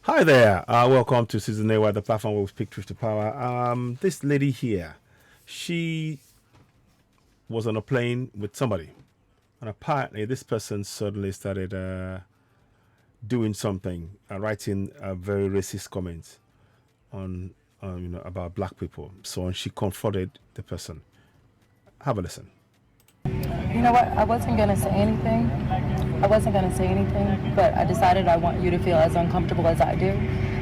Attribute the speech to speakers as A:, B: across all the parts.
A: Hi there. Welcome to Season A, where the platform where we speak truth to power. This lady here, she was on a plane with somebody, and apparently this person suddenly started doing something, writing a very racist comment on, about black people. So she confronted the person. Have a listen.
B: You know what? I wasn't going to say anything. But I decided I want you to feel as uncomfortable as I do.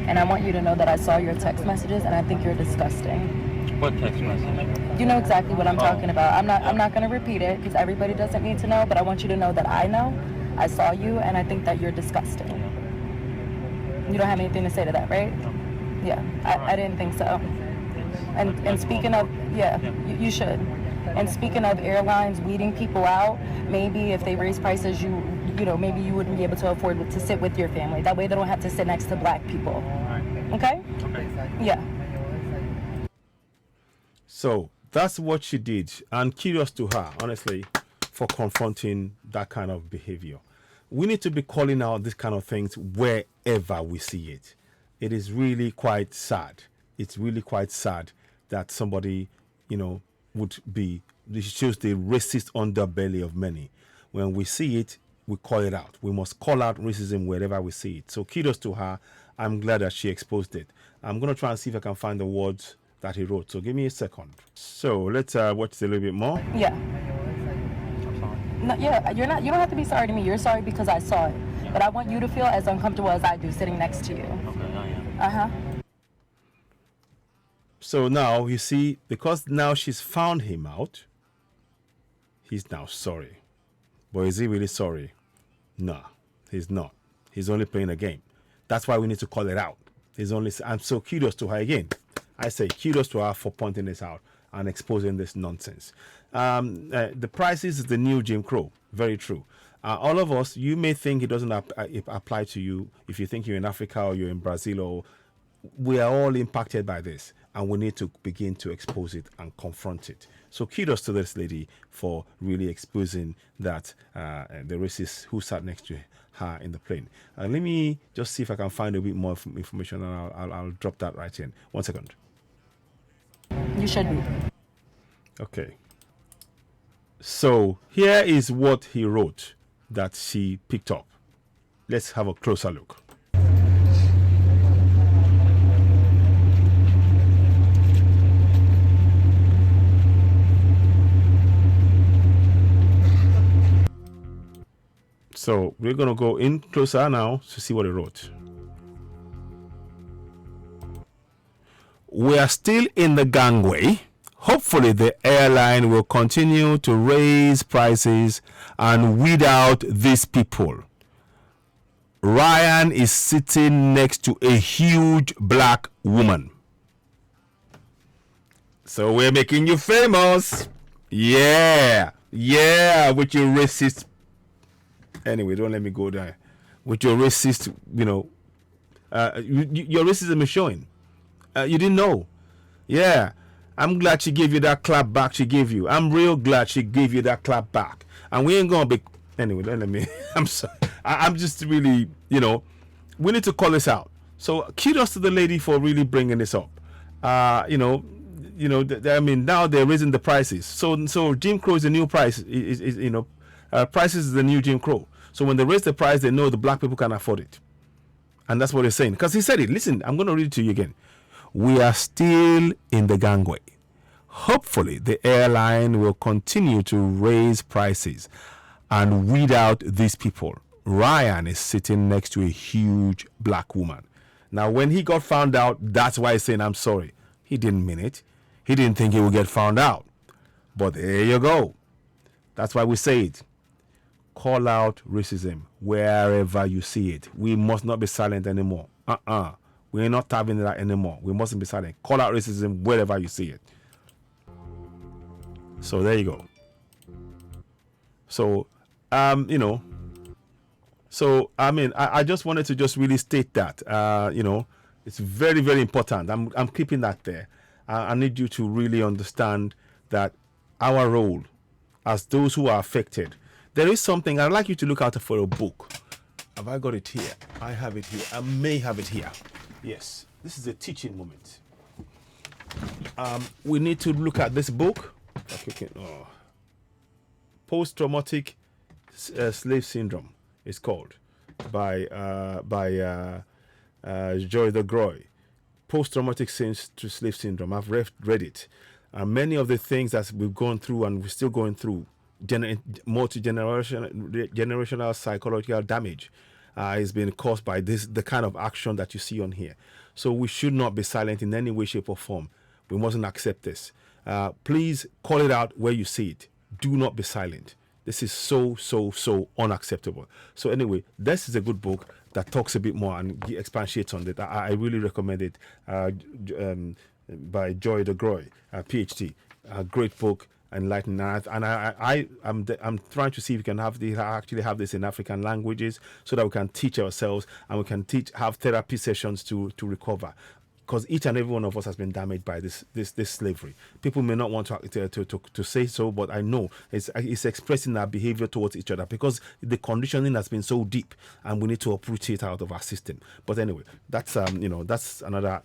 B: And I want you to know that I saw your text messages and I think you're disgusting.
C: What text message?
B: You know exactly what I'm talking about. I'm not going to repeat it because everybody doesn't need to know, but I want you to know that I know. I saw you and I think that you're disgusting. You don't have anything to say to that, right? Yeah, I didn't think so. And speaking of, you should. And speaking of airlines weeding people out, maybe if they raise prices, maybe you wouldn't be able to afford to sit with your family. That way they don't have to sit next to black people. Okay? Yeah.
A: So that's what she did. And kudos to her, honestly, for confronting that kind of behavior. We need to be calling out these kind of things wherever we see it. It is really quite sad. It's really quite sad that somebody, would be, this shows the racist underbelly of many. When we see it, we call it out. We must call out racism wherever we see it. So kudos to her. I'm glad that she exposed it. I'm going to try and see if I can find the words that he wrote. So give me a second. So let's watch a little bit more.
B: Yeah. No, yeah, you don't have to be sorry to me. You're sorry because I saw it. But I want you to feel as uncomfortable as I do sitting next to you.
C: Okay, I am.
B: Uh-huh.
A: So now you see, because now she's found him out, he's now sorry. But is he really sorry? No, he's not. He's only playing a game. That's why we need to call it out. And so kudos to her again. I say kudos to her for pointing this out and exposing this nonsense. The prices is the new Jim Crow. Very true. All of us, you may think it doesn't apply to you if you think you're in Africa or you're in Brazil, or we are all impacted by this, and we need to begin to expose it and confront it. So kudos to this lady for really exposing that the racist who sat next to her in the plane. Let me just see if I can find a bit more information, and I'll drop that right in. 1 second.
B: You should be.
A: Okay. So here is what he wrote that she picked up. Let's have a closer look. So we're going to go in closer now to see what he wrote. We are still in the gangway. Hopefully the airline will continue to raise prices and weed out these people. Ryan is sitting next to a huge black woman. So we're making you famous. Yeah, with your racist. Anyway, don't let me go there. With your racist, your racism is showing. You didn't know. Yeah. I'm glad she gave you that clap back she gave you. I'm real glad she gave you that clap back. And we ain't going to be... Anyway, let me... I'm sorry. I'm just really, we need to call this out. So kudos to the lady for really bringing this up. Now they're raising the prices. So Jim Crow is the new price. Prices is the new Jim Crow. So when they raise the price, they know the black people can afford it. And that's what they're saying. Because he said it. Listen, I'm going to read it to you again. We are still in the gangway. Hopefully, the airline will continue to raise prices and weed out these people. Ryan is sitting next to a huge black woman. Now, when he got found out, that's why he's saying, I'm sorry. He didn't mean it. He didn't think he would get found out. But there you go. That's why we say it. Call out racism wherever you see it. We must not be silent anymore. We're not having that anymore. We mustn't be silent. Call out racism wherever you see it. So there you go. So, I just wanted to just really state that, it's very, very important. I'm keeping that there. I need you to really understand that our role as those who are affected, there is something I'd like you to look out for a book. Have I got it here? I have it here. I may have it here. Yes, this is a teaching moment. We need to look at this book. Okay. Oh. Post-traumatic slave syndrome is called by Joy the Groy. Post-traumatic slave syndrome. I've read it. Many of the things that we've gone through and we're still going through, multi-generational psychological damage is being caused by the kind of action that you see on here. So we should not be silent in any way, shape, or form. We mustn't accept this. Please call it out where you see it. Do not be silent. This is so unacceptable. So anyway, this is a good book that talks a bit more and expatiates on it. I really recommend it. By Joy the Groy, PhD. A great book, enlightening. And I'm trying to see if we can actually have this in African languages so that we can teach ourselves and we can have therapy sessions to recover. Because each and every one of us has been damaged by this slavery. People may not want to say so, but I know it's expressing our behavior towards each other because the conditioning has been so deep, and we need to uproot it out of our system. But anyway, that's that's another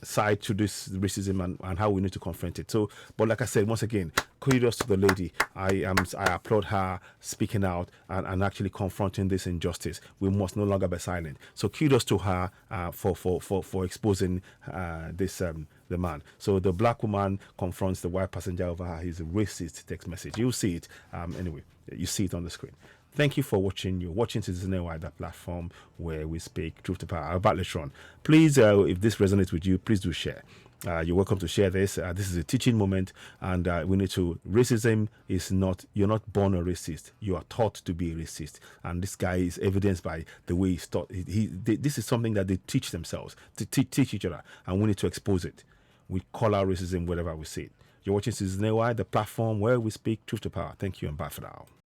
A: side to this racism and how we need to confront it. So, but like I said, once again, kudos to the lady. I applaud her speaking out and actually confronting this injustice. We must no longer be silent. So kudos to her for exposing the man. So the black woman confronts the white passenger over her. He's a racist text message. You'll see it. Anyway, you see it on the screen. Thank you for watching. You're watching Citizenwide, the platform where we speak truth to power. About later on. Please, if this resonates with you, please do share. You're welcome to share this. This is a teaching moment, and we need to. Racism is not. You're not born a racist. You are taught to be a racist, and this guy is evidenced by the way he's taught. This is something that they teach themselves to teach each other, and we need to expose it. We call out racism wherever we see it. You're watching Citizenwide, the platform where we speak truth to power. Thank you, and bye for now.